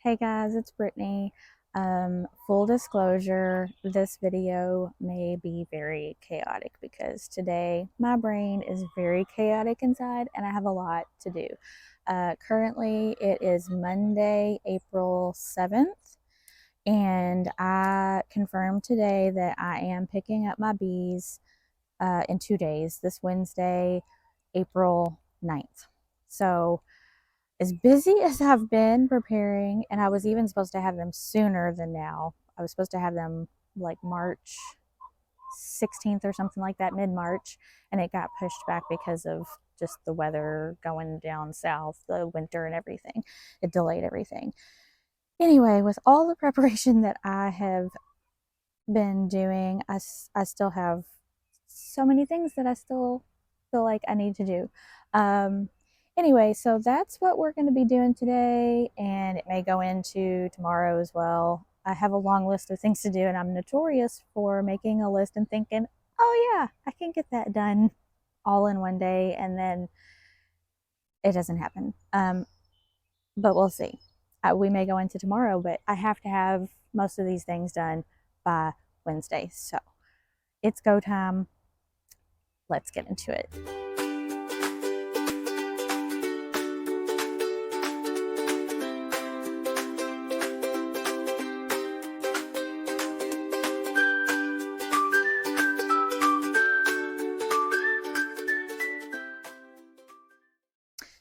Hey guys, it's Brittany. Full disclosure, this video may be very chaotic because today my brain is very chaotic inside and I have a lot to do. Currently, it is Monday, April 7th, and I confirmed today that I am picking up my bees in 2 days, this Wednesday, April 9th. So, as busy as I've been preparing, and I was even supposed to have them sooner than now. I was supposed to have them like March 16th or something like that, mid-March, and it got pushed back because of just the weather going down south, the winter and everything. It delayed everything. Anyway, with all the preparation that I have been doing, I still have so many things that I still feel like I need to do. Um, anyway, so that's what we're going to be doing today, and it may go into tomorrow as well. I have a long list of things to do, and I'm notorious for making a list and thinking, oh, yeah, I can get that done all in one day, and then it doesn't happen. But we'll see. We may go into tomorrow, but I have to have most of these things done by Wednesday. So it's go time. Let's get into it.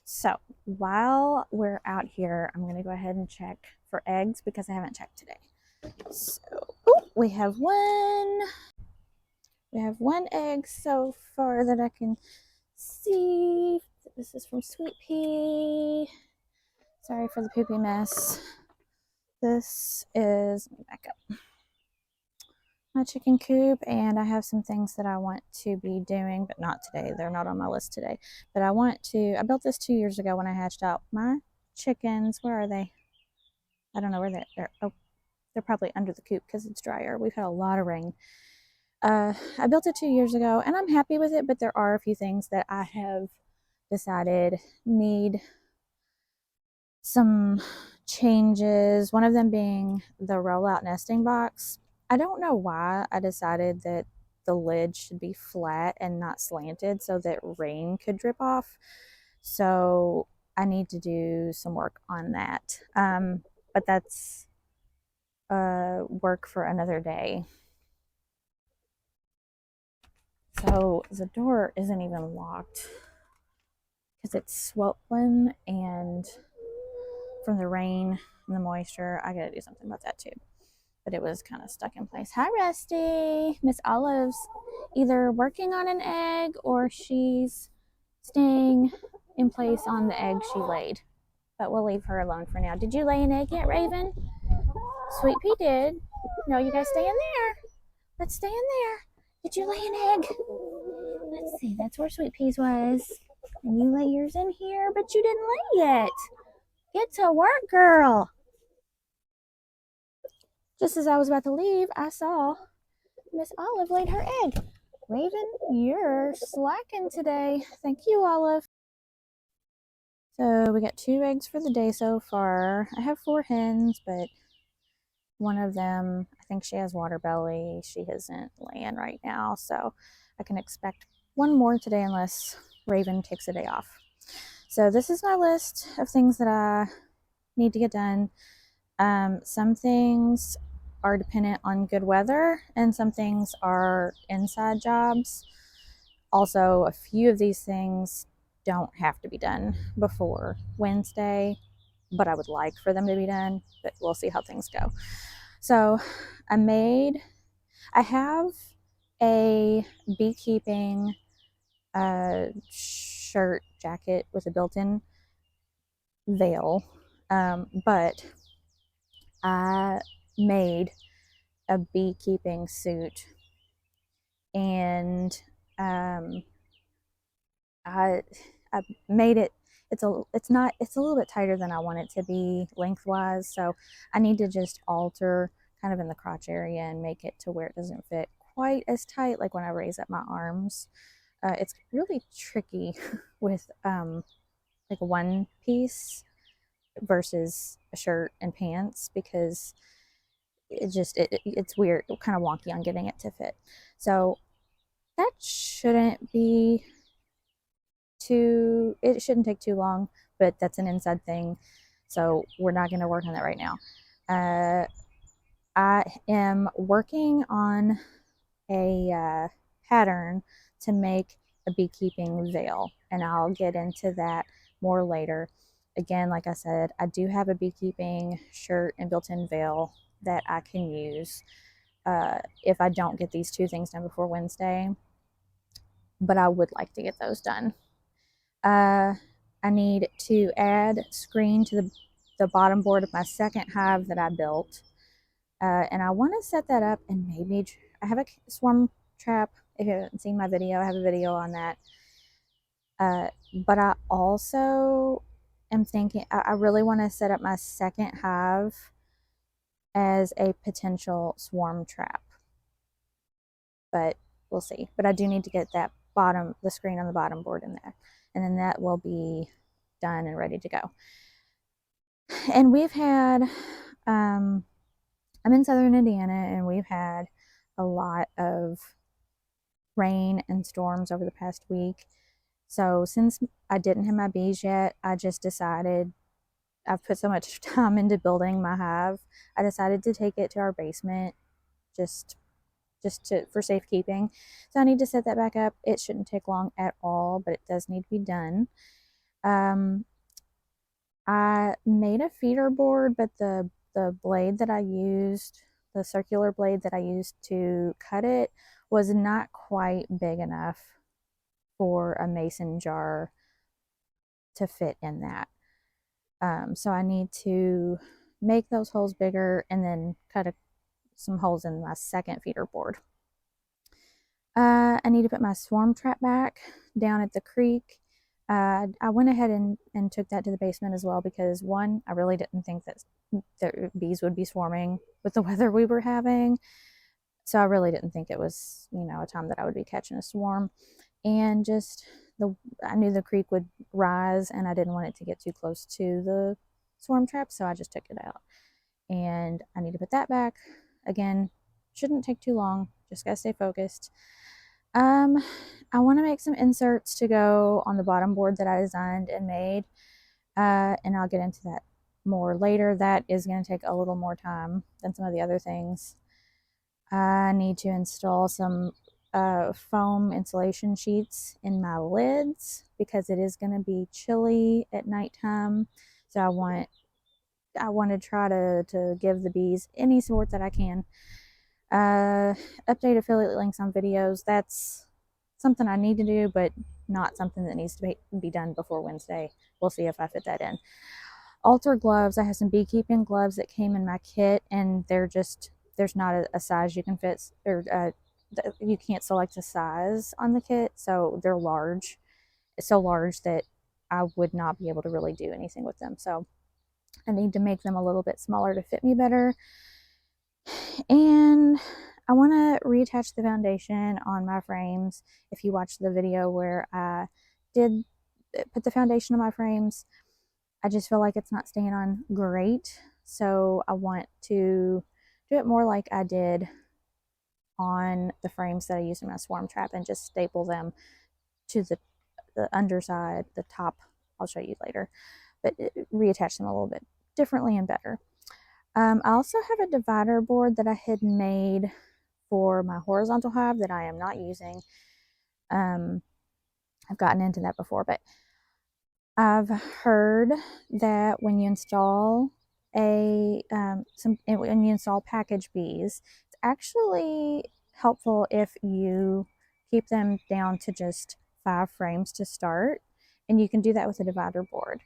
So while we're out here, I'm going to go ahead and check for eggs because I haven't checked today. So we have one egg so far that I can see. This is from Sweet Pea. Sorry for the poopy mess. This is, let me back up, my chicken coop, and I have some things that I want to be doing, but not today. They're not on my list today. But I built this 2 years ago when I hatched out my chickens. Where are they? I don't know where they're. Oh, they're probably under the coop because it's drier. We've had a lot of rain. I built it 2 years ago and I'm happy with it, but there are a few things that I have decided need some changes. One of them being the rollout nesting box. I don't know why I decided that the lid should be flat and not slanted so that rain could drip off. So I need to do some work on that. But that's work for another day. So the door isn't even locked because it's swollen, and from the rain and the moisture, I gotta do something about that too. But it was kind of stuck in place. Hi, Rusty. Miss Olive's either working on an egg or she's staying in place on the egg she laid. But we'll leave her alone for now. Did you lay an egg yet, Raven? Sweet Pea did. No, you guys stay in there. Let's stay in there. Did you lay an egg? Let's see. That's where Sweet Pea's was. And you lay yours in here, but you didn't lay yet. Get to work, girl. Just as I was about to leave, I saw Miss Olive laid her egg. Raven, you're slacking today. Thank you, Olive. So we got 2 eggs for the day so far. I have 4 hens, but one of them, I think she has water belly. She isn't laying right now, so I can expect one more today unless Raven takes a day off. So this is my list of things that I need to get done. Some things are dependent on good weather and some things are inside jobs. Also, a few of these things don't have to be done before Wednesday, but I would like for them to be done, but we'll see how things go. So I have a beekeeping shirt jacket with a built-in veil, but I made a beekeeping suit, and I made it. It's a little bit tighter than I want it to be lengthwise, so I need to just alter kind of in the crotch area and make it to where it doesn't fit quite as tight like when I raise up my arms. It's really tricky with like one piece versus a shirt and pants, because it's weird, kind of wonky on getting it to fit. So that shouldn't be it shouldn't take too long, but that's an inside thing, so we're not going to work on that right now. I am working on a pattern to make a beekeeping veil, and I'll get into that more later. Again, like I said, I do have a beekeeping shirt and built-in veil that I can use if I don't get these two things done before Wednesday, but I would like to get those done. I need to add screen to the bottom board of my second hive that I built. And I want to set that up, and maybe I have a swarm trap. If you haven't seen my video, I have a video on that. But I also am thinking, I really want to set up my second hive as a potential swarm trap. But we'll see. But I do need to get the screen on the bottom board in there. And then that will be done and ready to go. And we've had, I'm in southern Indiana, and we've had a lot of rain and storms over the past week. So since I didn't have my bees yet, I just decided, I've put so much time into building my hive, I decided to take it to our basement just for safekeeping. So I need to set that back up. It shouldn't take long at all, but it does need to be done. I made a feeder board, but the blade that I used, the circular blade that I used to cut it, was not quite big enough for a mason jar to fit in that. So I need to make those holes bigger and then cut some holes in my second feeder board. I need to put my swarm trap back down at the creek. I went ahead and took that to the basement as well, because one, I really didn't think that the bees would be swarming with the weather we were having. So I really didn't think it was, a time that I would be catching a swarm. And just I knew the creek would rise, and I didn't want it to get too close to the swarm trap, so I just took it out. And I need to put that back. Again, shouldn't take too long, just gotta stay focused. I want to make some inserts to go on the bottom board that I designed and made, and I'll get into that more later. That is going to take a little more time than some of the other things. I need to install some foam insulation sheets in my lids, because it is going to be chilly at nighttime. So I want to try to give the bees any support that I can. Update affiliate links on videos. That's something I need to do, but not something that needs to be done before Wednesday. We'll see if I fit that in. Alter gloves. I have some beekeeping gloves that came in my kit, and there's not a size you can fit, or you can't select a size on the kit, so they're large. It's so large that I would not be able to really do anything with them. So I need to make them a little bit smaller to fit me better. And I want to reattach the foundation on my frames. If you watched the video where I did put the foundation on my frames, I just feel like it's not staying on great. So I want to do it more like I did on the frames that I used in my swarm trap, and just staple them to the underside, the top. I'll show you later, but reattach them a little bit differently and better. I also have a divider board that I had made for my horizontal hive that I am not using. I've gotten into that before, but I've heard that when you install when you install package bees, it's actually helpful if you keep them down to just 5 frames to start, and you can do that with a divider board.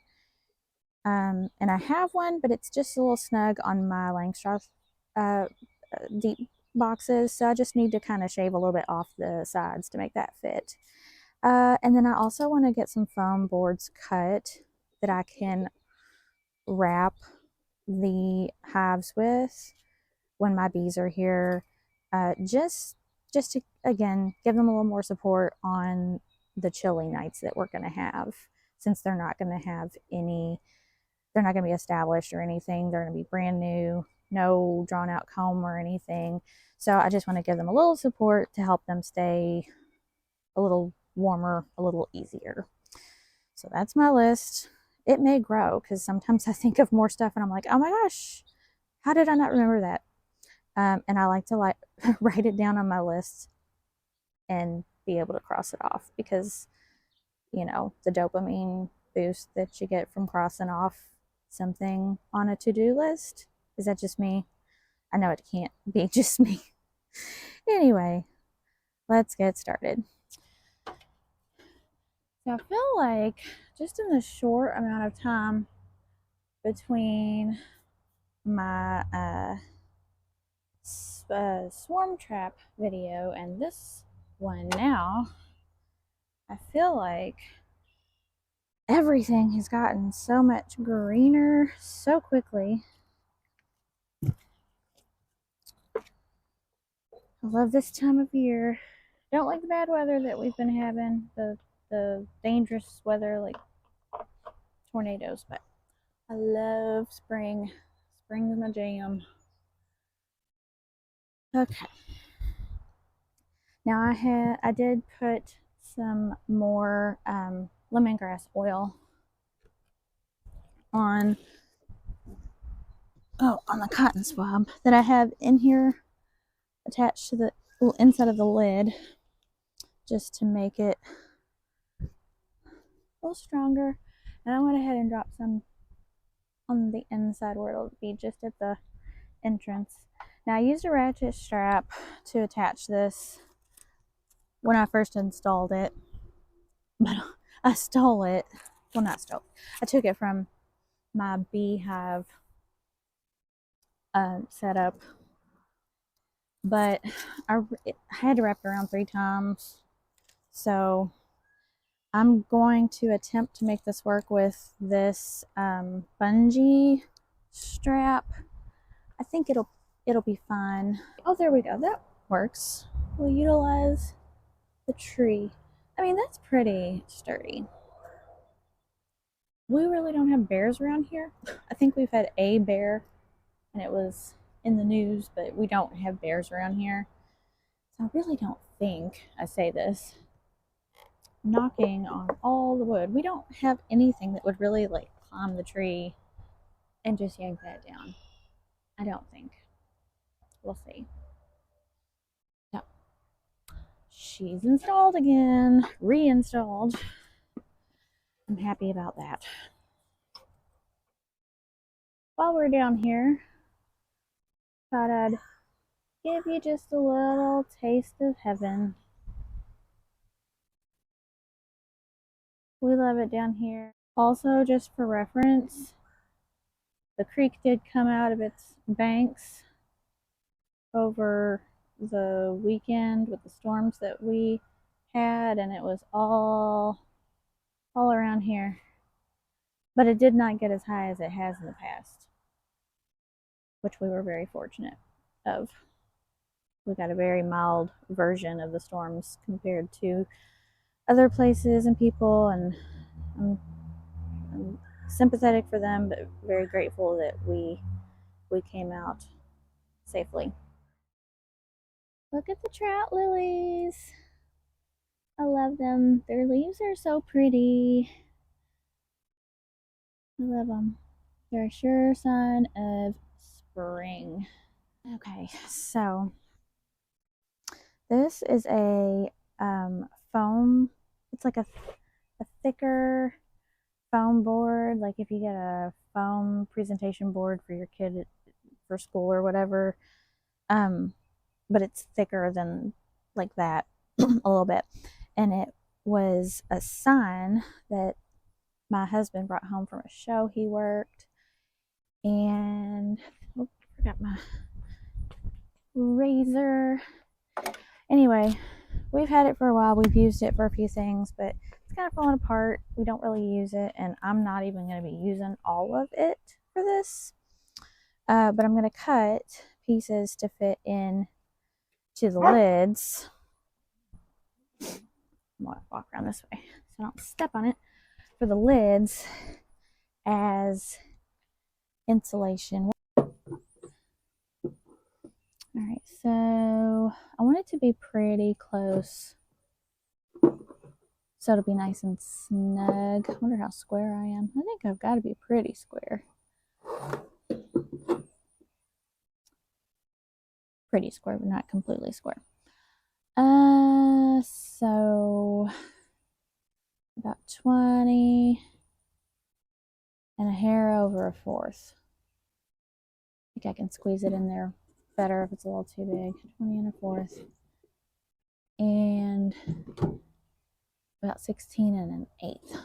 And I have one, but it's just a little snug on my Langstroth deep boxes, so I just need to kind of shave a little bit off the sides to make that fit. And then I also want to get some foam boards cut that I can wrap the hives with when my bees are here, just to, again, give them a little more support on the chilly nights that we're going to have, since they're they're not going to be established or anything. They're going to be brand new, no drawn out comb or anything. So I just want to give them a little support to help them stay a little warmer, a little easier. So that's my list. It may grow because sometimes I think of more stuff and I'm like, oh my gosh, how did I not remember that? And I like to write it down on my list and be able to cross it off because, you know, the dopamine boost that you get from crossing off something on a to-do list. Is that just me? I know it can't be just me. Anyway, let's get started. So I feel like just in the short amount of time between my swarm trap video and this one now, I feel like everything has gotten so much greener so quickly. I love this time of year. Don't like the bad weather that we've been having, the dangerous weather like tornadoes, but I love spring. Spring's my jam. Okay. Now I did put some more lemongrass oil on the cotton swab that I have in here attached to the inside of the lid, just to make it a little stronger. And I went ahead and dropped some on the inside where it'll be just at the entrance. Now I used a ratchet strap to attach this when I first installed it, but I stole it. Well, not stole. I took it from my beehive setup, but I had to wrap it around 3 times. So I'm going to attempt to make this work with this bungee strap. I think it'll be fine. Oh, there we go. That works. We'll utilize the tree. I mean, that's pretty sturdy. We really don't have bears around here. I think we've had a bear, and it was in the news, but we don't have bears around here. So I really don't think, I say this, knocking on all the wood, we don't have anything that would really like climb the tree and just yank that down. I don't think. We'll see. So she's installed again, reinstalled. I'm happy about that. While we're down here, thought I'd give you just a little taste of heaven. We love it down here. Also, just for reference, the creek did come out of its banks over the weekend with the storms that we had, and it was all around here. But it did not get as high as it has in the past, which we were very fortunate of. We got a very mild version of the storms compared to other places and people, and I'm sympathetic for them, but very grateful that we came out safely. Look at the trout lilies. I love them. Their leaves are so pretty. I love them. They're a sure sign of spring. Okay, so this is a foam. It's like a thicker foam board. Like if you get a foam presentation board for your kid for school or whatever, but it's thicker than like that a little bit. And it was a sign that my husband brought home from a show he worked. And oh, I forgot my razor. Anyway, we've had it for a while. We've used it for a few things, but it's kind of falling apart. We don't really use it, and I'm not even going to be using all of it for this. But I'm going to cut pieces to fit in to the lids. I'm going to walk around this way so I don't step on it. For the lids as insulation. All right, so I want it to be pretty close so it'll be nice and snug. I wonder how square I am. I think I've got to be pretty square. Pretty square, but not completely square. So about 20 and a hair over a fourth. I think I can squeeze it in there better if it's a little too big. 20 and a fourth. And about 16 and an eighth.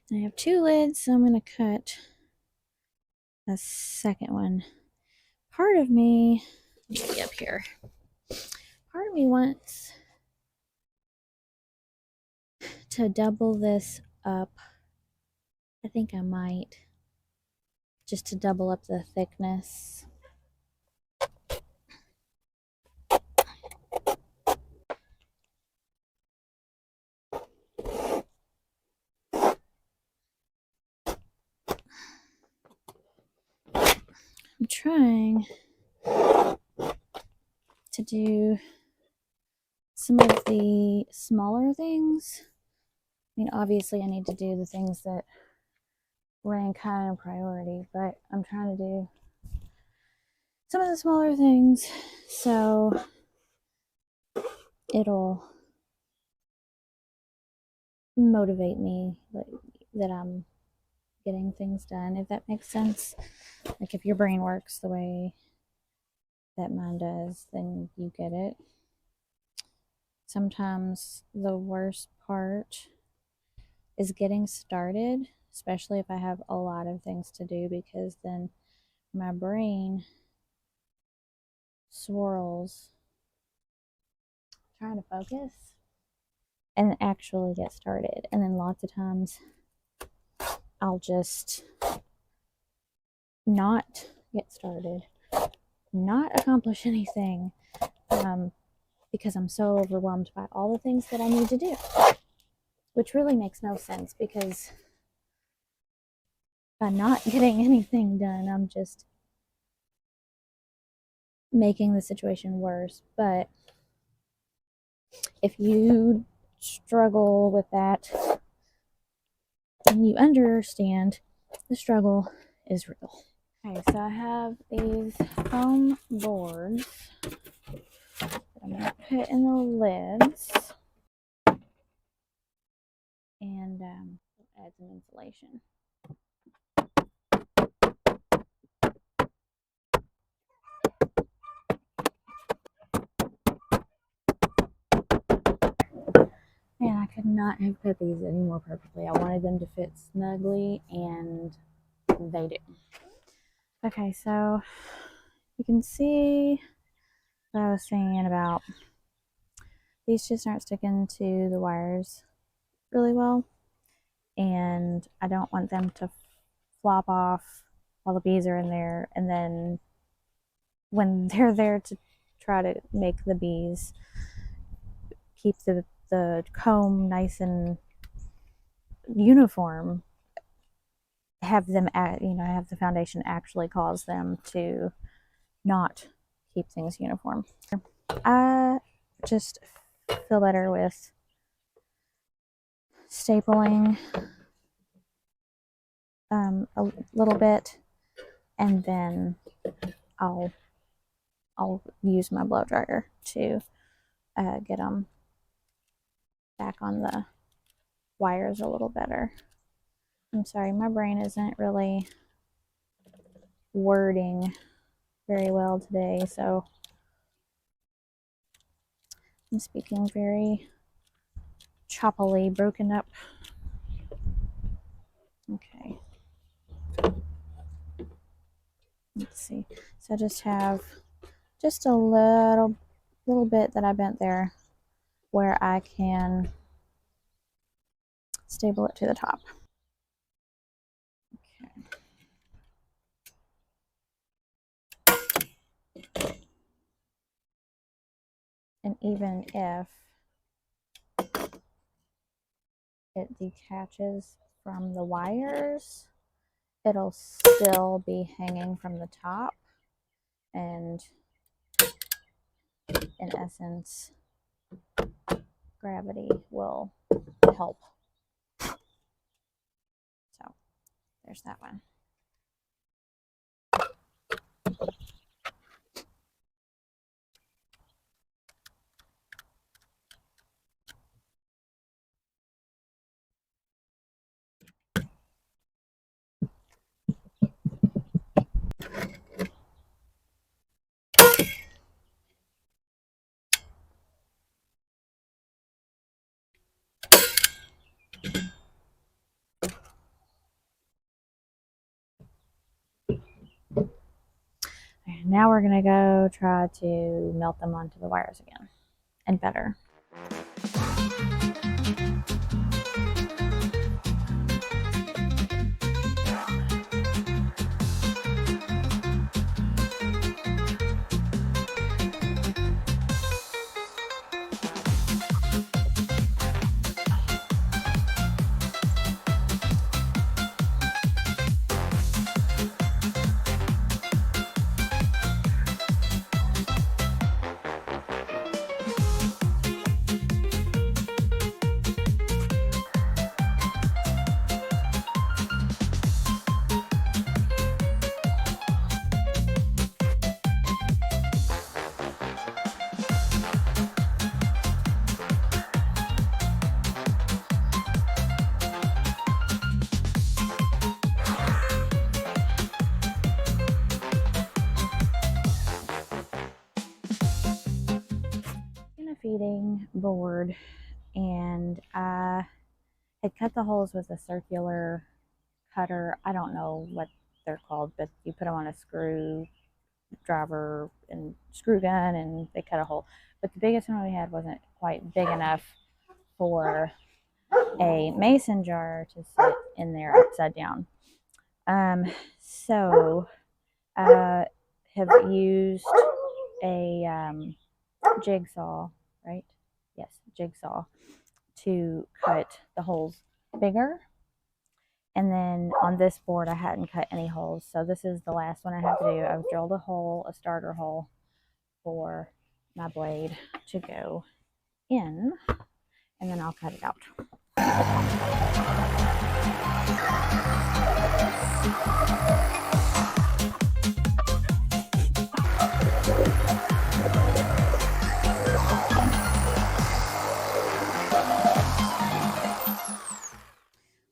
And I have 2 lids, so I'm going to cut a second one. Part of me, let me get up here. Part of me wants to double this up. I think I might, just to double up the thickness. I'm trying to do some of the smaller things. I mean, obviously I need to do the things that rank high in priority, but I'm trying to do some of the smaller things so it'll motivate me that I'm getting things done, if that makes sense. Like if your brain works the way that mine does, then you get it. Sometimes the worst part is getting started, especially if I have a lot of things to do, because then my brain swirls trying to focus and actually get started. And then lots of times I'll just not get started, not accomplish anything, because I'm so overwhelmed by all the things that I need to do, which really makes no sense, because by not getting anything done, I'm just making the situation worse. But if you struggle with that, then you understand the struggle is real. Okay, so I have these foam boards that I'm going to put in the lids, and add some insulation. Man, I could not have cut these any more perfectly. I wanted them to fit snugly, and they do. Okay, so you can see what I was saying about these just aren't sticking to the wires really well, and I don't want them to flop off while the bees are in there, and then when they're there to try to make the bees keep the comb nice and uniform, have them have the foundation actually cause them to not keep things uniform. I just feel better with stapling a little bit, and then I'll use my blow dryer to get them back on the wires a little better. I'm sorry, my brain isn't really wording very well today, so I'm speaking very choppily, broken up. Okay. Let's see. So I just have just a little bit that I bent there where I can staple it to the top. Okay. And even if it detaches from the wires, it'll still be hanging from the top, and in essence, gravity will help. So there's that one. Now we're going to go try to melt them onto the wires again, and better. Feeding board, and I had cut the holes with a circular cutter. I don't know what they're called, but you put them on a screw driver and screw gun, and they cut a hole. But the biggest one we had wasn't quite big enough for a mason jar to sit in there upside down. So I have used a jigsaw, right? Yes, jigsaw, to cut the holes bigger. And then on this board, I hadn't cut any holes. So this is the last one I have to do. I've drilled a hole, a starter hole, for my blade to go in, and then I'll cut it out.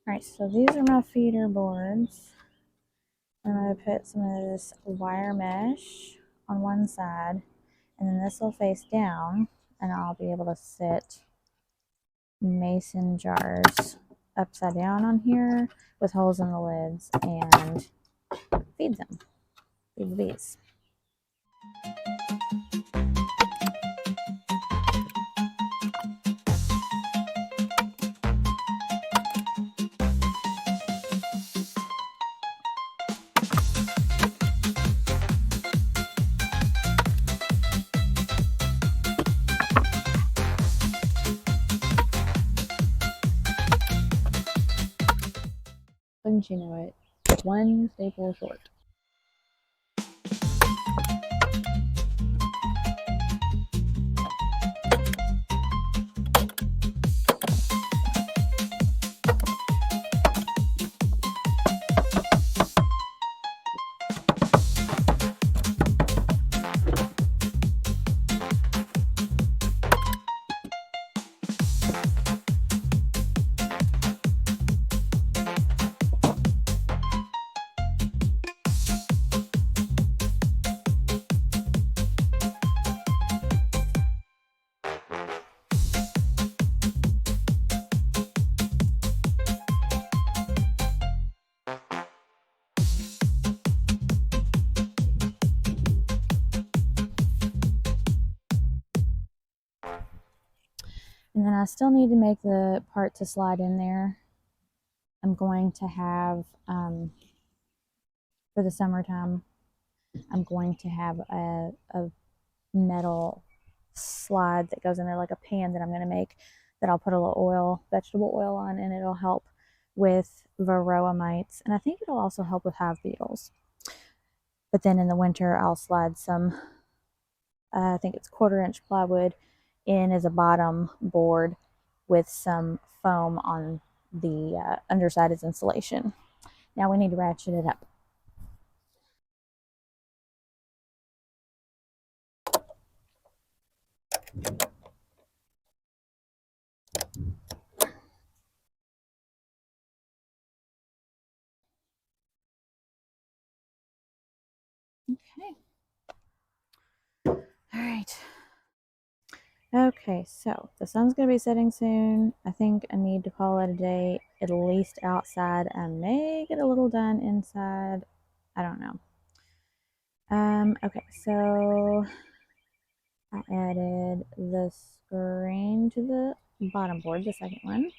Alright, so these are my feeder boards. I'm going to put some of this wire mesh on one side, and then this will face down, and I'll be able to sit mason jars upside down on here with holes in the lids and feed them. Feed the bees. Wouldn't you know it, one staple short. And then I still need to make the part to slide in there. I'm going to have, for the summertime, I'm going to have a metal slide that goes in there, like a pan that I'm going to make, that I'll put a little oil, vegetable oil on, and it'll help with varroa mites. And I think it'll also help with hive beetles. But then in the winter, I'll slide some, I think it's 1/4 inch plywood in as a bottom board with some foam on the underside as insulation. Now we need to ratchet it up. Okay. All right. Okay, so the sun's going to be setting soon. I think I need to call it a day, at least outside. I may get a little done inside. I don't know. Okay, so I added the screen to the bottom board, the second one.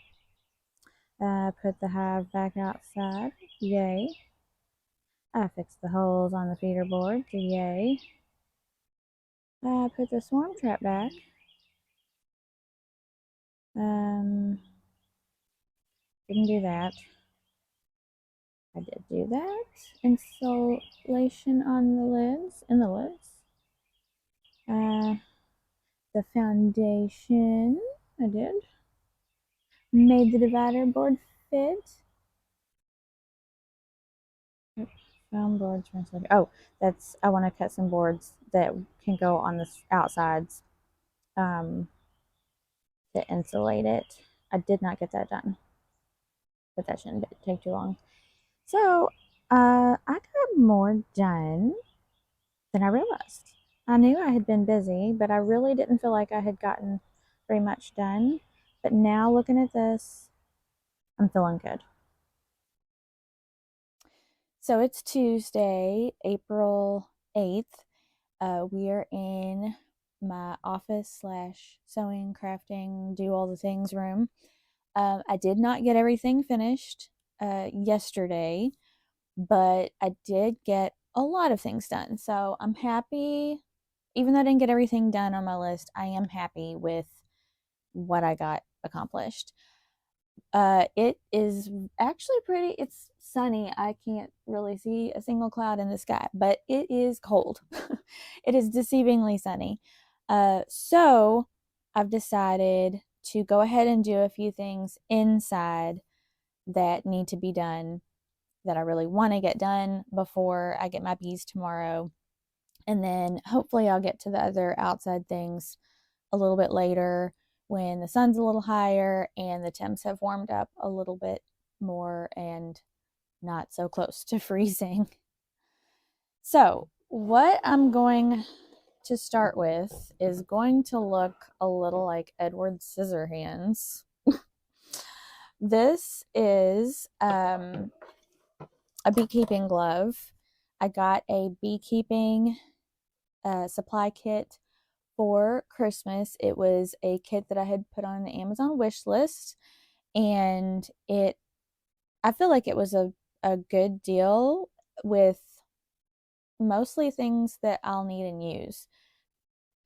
Put the hive back outside. Yay. I fixed the holes on the feeder board. Yay. Put the swarm trap back. Didn't do that. I did do that. Insulation on the lids, in the lids. The foundation, I did. Made the divider board fit. Found boards. Oh, that's, I want to cut some boards that can go on the outsides to insulate it. I did not get that done, but that shouldn't take too long. So I got more done than I realized. I knew I had been busy, but I really didn't feel like I had gotten very much done. But now looking at this, I'm feeling good. So it's Tuesday, April 8th. We are in my office slash sewing, crafting, do all the things room. I did not get everything finished yesterday, but I did get a lot of things done. So I'm happy. Even though I didn't get everything done on my list, I am happy with what I got accomplished. It is actually pretty, it's sunny. I can't really see a single cloud in the sky, but it is cold. It is deceivingly sunny. So I've decided to go ahead and do a few things inside that need to be done, that I really want to get done before I get my bees tomorrow. And then hopefully I'll get to the other outside things a little bit later when the sun's a little higher and the temps have warmed up a little bit more and not so close to freezing. So, what I'm going to start with is going to look a little like Edward Scissorhands. This is a beekeeping glove. I got a beekeeping supply kit for Christmas. It was a kit that I had put on the Amazon wish list, and I feel like it was a good deal with mostly things that I'll need and use.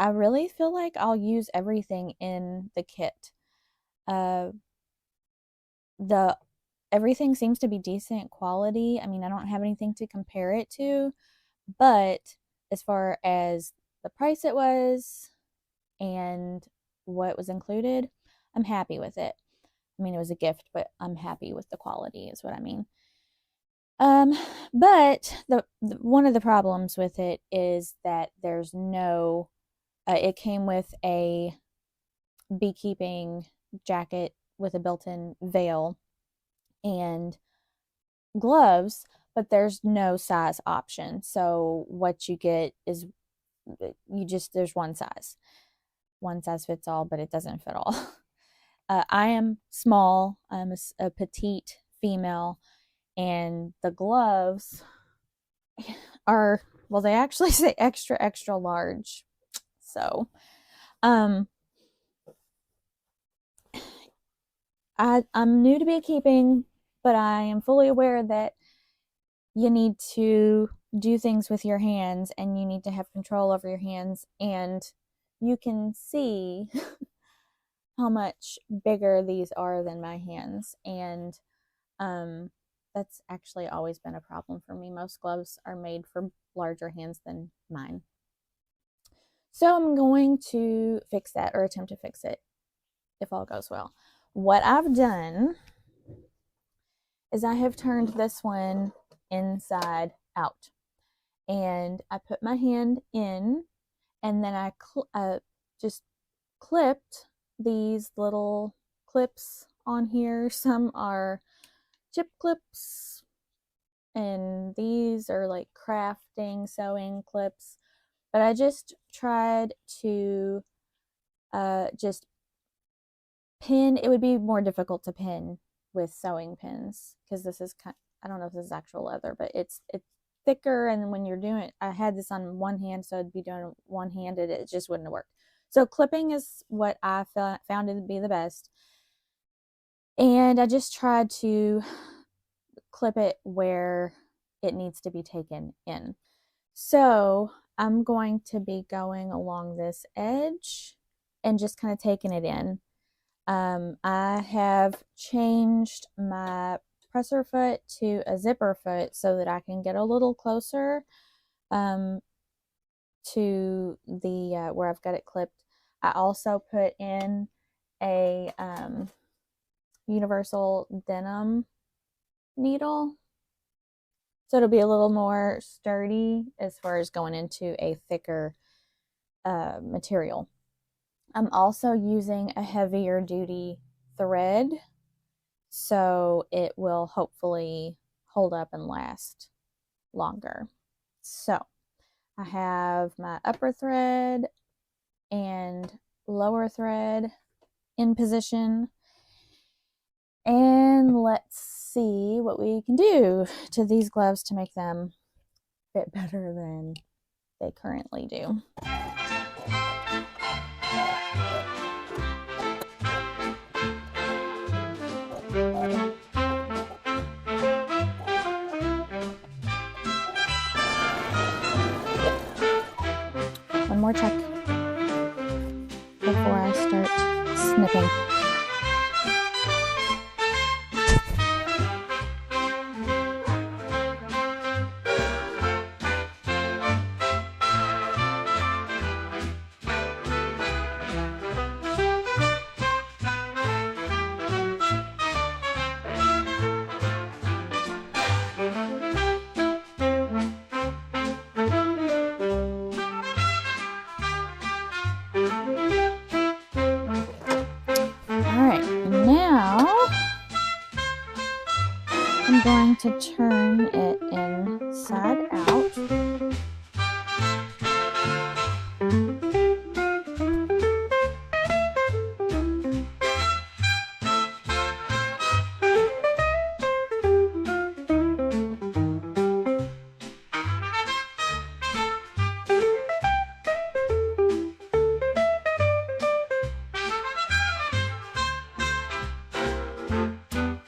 I really feel like I'll use everything in the kit. Uh, the Everything seems to be decent quality. I mean, I don't have anything to compare it to, but as far as the price it was and what was included, I'm happy with it. I mean, it was a gift, but I'm happy with the quality, is what I mean. Um, but the one of the problems with it is that there's no. It came with a beekeeping jacket with a built-in veil and gloves, but there's no size option. So what you get is there's one size fits all, but it doesn't fit all. I am small. I'm a petite female, and the gloves are, well, they actually say extra extra large. So, um, I'm new to beekeeping, but I am fully aware that you need to do things with your hands and you need to have control over your hands, and you can see how much bigger these are than my hands. And that's actually always been a problem for me. Most gloves are made for larger hands than mine. So I'm going to fix that, or attempt to fix it, if all goes well. What I've done is I have turned this one inside out. And I put my hand in, and then I just clipped these little clips on here. Some are chip clips, and these are like crafting sewing clips. But I just tried to just pin. It would be more difficult to pin with sewing pins because this is I don't know if this is actual leather, but it's thicker, and when you're doing it, I had this on one hand, so I'd be doing it one-handed, it just wouldn't have worked. So clipping is what I found to be the best, and I just tried to clip it where it needs to be taken in. So I'm going to be going along this edge and just kind of taking it in. I have changed my presser foot to a zipper foot so that I can get a little closer to the where I've got it clipped. I also put in a universal denim needle, so it'll be a little more sturdy as far as going into a thicker material. I'm also using a heavier duty thread, so it will hopefully hold up and last longer. So I have my upper thread and lower thread in position, and let's see what we can do to these gloves to make them fit better than they currently do. One more check before I start snipping. I'm going to turn it inside out.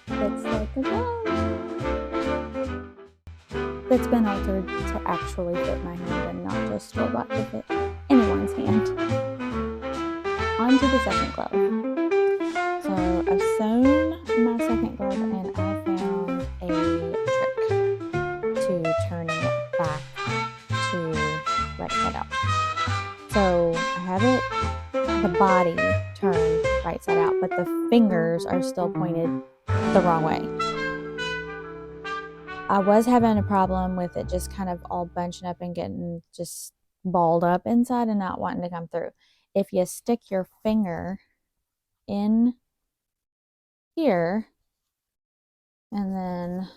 Looks like a glove. It's been altered to actually fit my hand and not just robot to fit anyone's hand. On to the second glove. So I've sewn my second glove, and I found a trick to turning it back to right side out. So I have it, the body turned right side out, but the fingers are still pointed the wrong way. I was having a problem with it just kind of all bunching up and getting just balled up inside and not wanting to come through. If you stick your finger in here, and then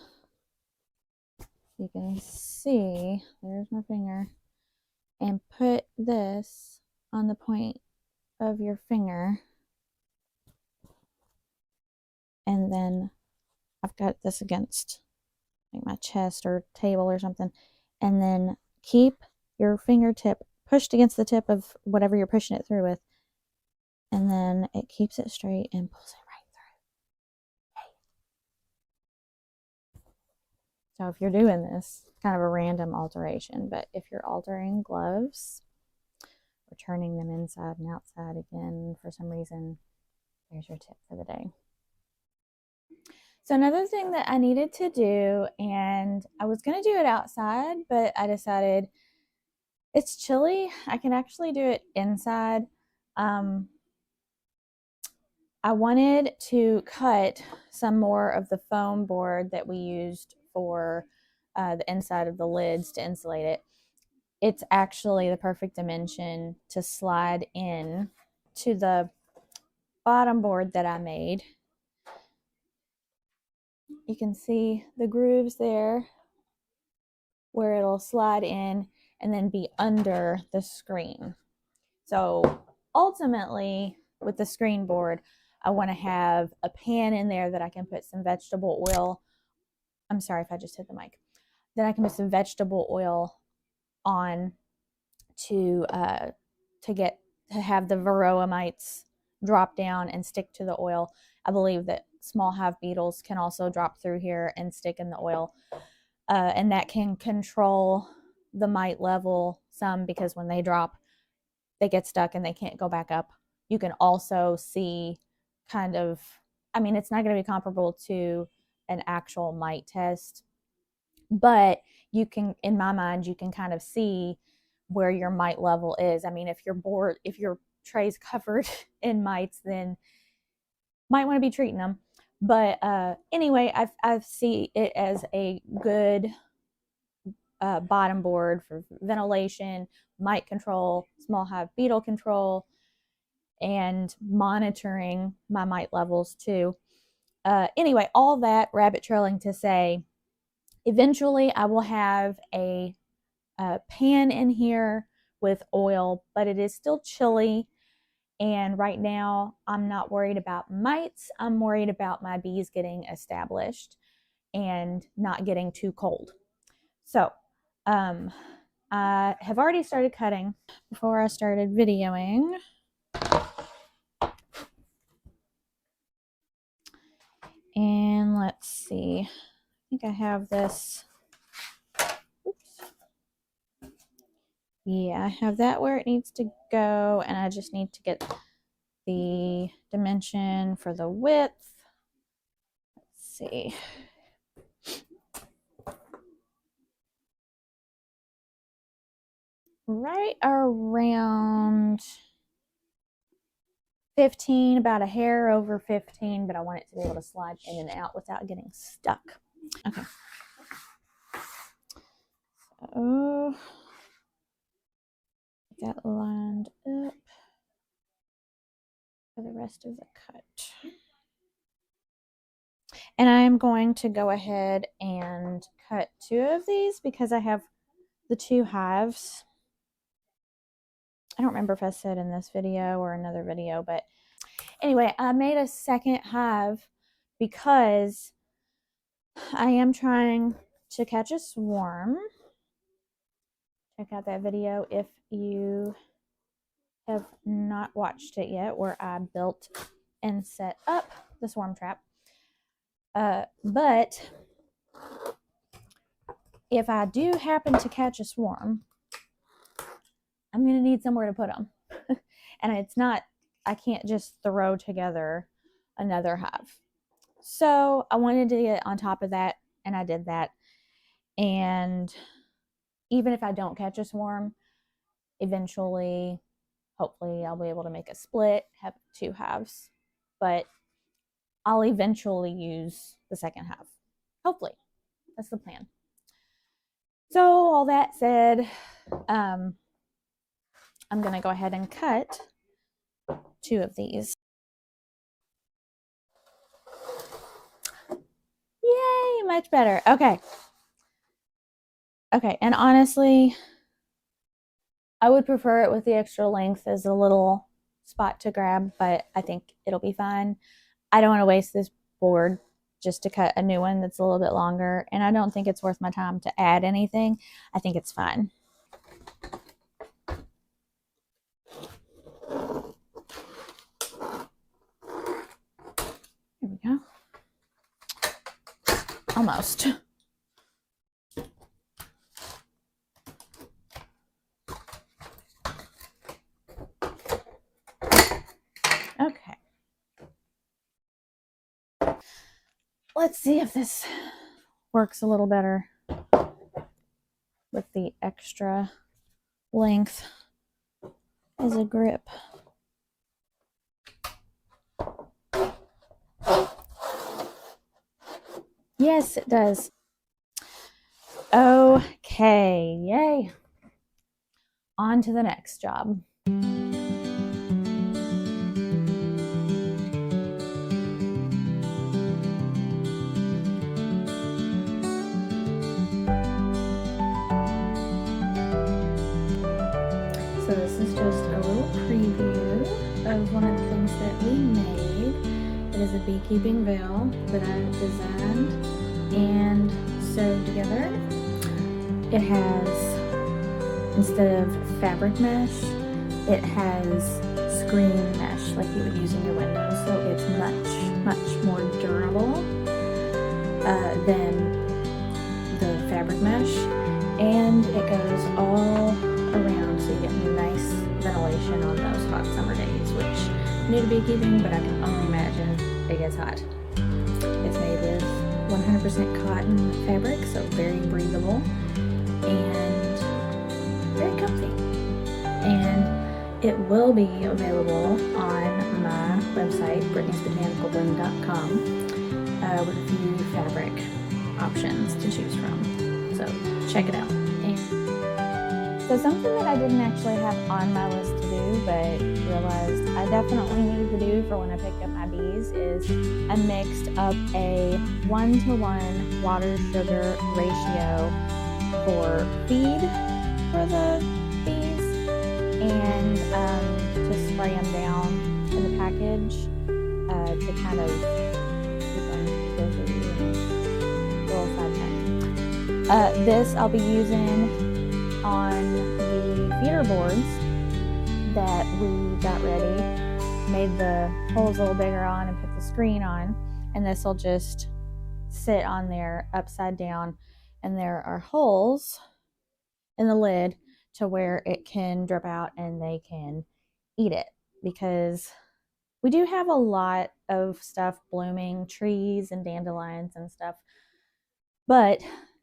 you can see, there's my finger, and put this on the point of your finger, and then I've got this against like my chest or table or something, and then keep your fingertip pushed against the tip of whatever you're pushing it through with, and then it keeps it straight and pulls it right through. So if you're doing this, kind of a random alteration, but if you're altering gloves We're turning them inside and outside again for some reason. There's your tip for the day. So another thing that I needed to do, and I was going to do it outside, but I decided it's chilly. I can actually do it inside. I wanted to cut some more of the foam board that we used for the inside of the lids to insulate it. It's actually the perfect dimension to slide in to the bottom board that I made. You can see the grooves there where it'll slide in and then be under the screen. So ultimately, with the screen board, I want to have a pan in there that I can put some vegetable oil. I'm sorry if I just hit the mic. Then I can put some vegetable oil on to have the varroa mites drop down and stick to the oil. I believe that small hive beetles can also drop through here and stick in the oil, and that can control the mite level some, because when they drop, they get stuck and they can't go back up. You can also see kind of, I mean, it's not going to be comparable to an actual mite test, but you can, in my mind, you can kind of see where your mite level is. I mean, if your tray's covered in mites, then might want to be treating them. But anyway, I see it as a good bottom board for ventilation, mite control, small hive beetle control, and monitoring my mite levels too. Anyway, all that rabbit trailing to say, eventually I will have a pan in here with oil, but it is still chilly. And right now, I'm not worried about mites. I'm worried about my bees getting established and not getting too cold. So, I have already started cutting before I started videoing. And let's see. I think I have this. Oops. Yeah, I have that where it needs to go, and I just need to get the dimension for the width. Let's see. Right around 15, about a hair over 15, but I want it to be able to slide in and out without getting stuck. Okay. So, get that lined up for the rest of the cut. And I'm going to go ahead and cut 2 of these because I have the 2 hives. I don't remember if I said in this video or another video, but anyway, I made a second hive because I am trying to catch a swarm. Check out that video if you have not watched it yet, where I built and set up the swarm trap. But if I do happen to catch a swarm, I'm going to need somewhere to put them. And it's not, I can't just throw together another hive. So I wanted to get on top of that, and I did that. And even if I don't catch a swarm, eventually, hopefully, I'll be able to make a split, have 2 halves. But I'll eventually use the second half. Hopefully. That's the plan. So all that said, I'm going to go ahead and cut 2 of these. Yay, much better. Okay. Okay, and honestly, I would prefer it with the extra length as a little spot to grab, but I think it'll be fine. I don't want to waste this board just to cut a new one that's a little bit longer, and I don't think it's worth my time to add anything. I think it's fine. Here we go. Almost. let's see if this works a little better with the extra length as a grip. Yes, it does. Okay, yay. On to the next job. So this is just a little preview of one of the things that we made. It is a beekeeping veil that I designed and sewed together. It has, instead of fabric mesh, it has screen mesh like you would use in your windows. So it's much more durable than the fabric mesh, and it goes all around, so you get nice ventilation on those hot summer days, which new to beekeeping, but I can only imagine it gets hot. It's made with 100% cotton fabric, so very breathable and very comfy. And it will be available on my website, brittany'sbotanicalbling.com, with a few fabric options to choose from. So check it out. And so something that I didn't actually have on my list to do, but realized I definitely need to do for when I pick up my bees, is I mixed up a 1-to-1 water-sugar ratio for feed for the bees, and to spray them down in the package to kind of keep them busy and a little side time. This I'll be using on the feeder boards that we got ready. Made the holes a little bigger on and put the screen on, and this will just sit on there upside down, and there are holes in the lid to where it can drip out and they can eat it, because we do have a lot of stuff blooming, trees and dandelions and stuff, but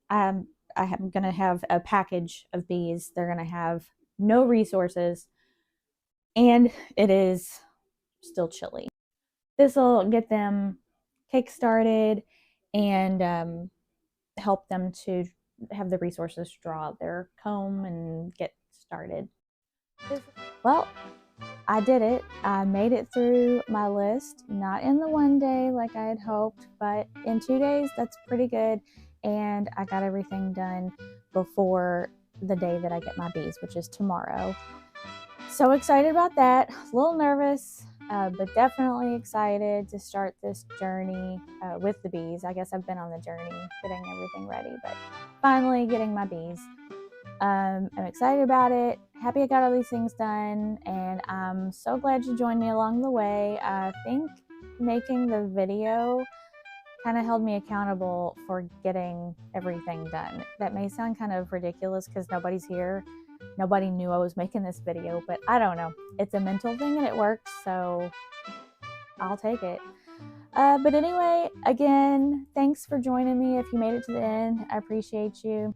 I'm going to have a package of bees. They're going to have no resources, and it is still chilly. This will get them kick-started and help them to have the resources to draw out their comb and get started. Well, I did it. I made it through my list, not in the one day like I had hoped, but in 2 days. That's pretty good. And I got everything done before the day that I get my bees, which is tomorrow. So excited about that. A little nervous, but definitely excited to start this journey with the bees. I guess I've been on the journey getting everything ready, but finally getting my bees. I'm excited about it. Happy I got all these things done, and I'm so glad you joined me along the way. I think making the video kind of held me accountable for getting everything done. That may sound kind of ridiculous because nobody's here. Nobody knew I was making this video, but I don't know. It's a mental thing and it works, so I'll take it. But anyway, again, thanks for joining me. If you made it to the end, I appreciate you.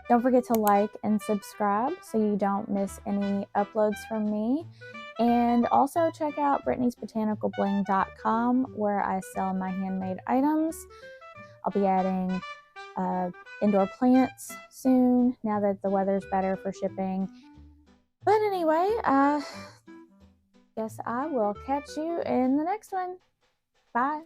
Don't forget to like and subscribe so you don't miss any uploads from me. And also check out brittany'sbotanicalbling.com, where I sell my handmade items. I'll be adding indoor plants soon, now that the weather's better for shipping. But anyway, I guess I will catch you in the next one. Bye.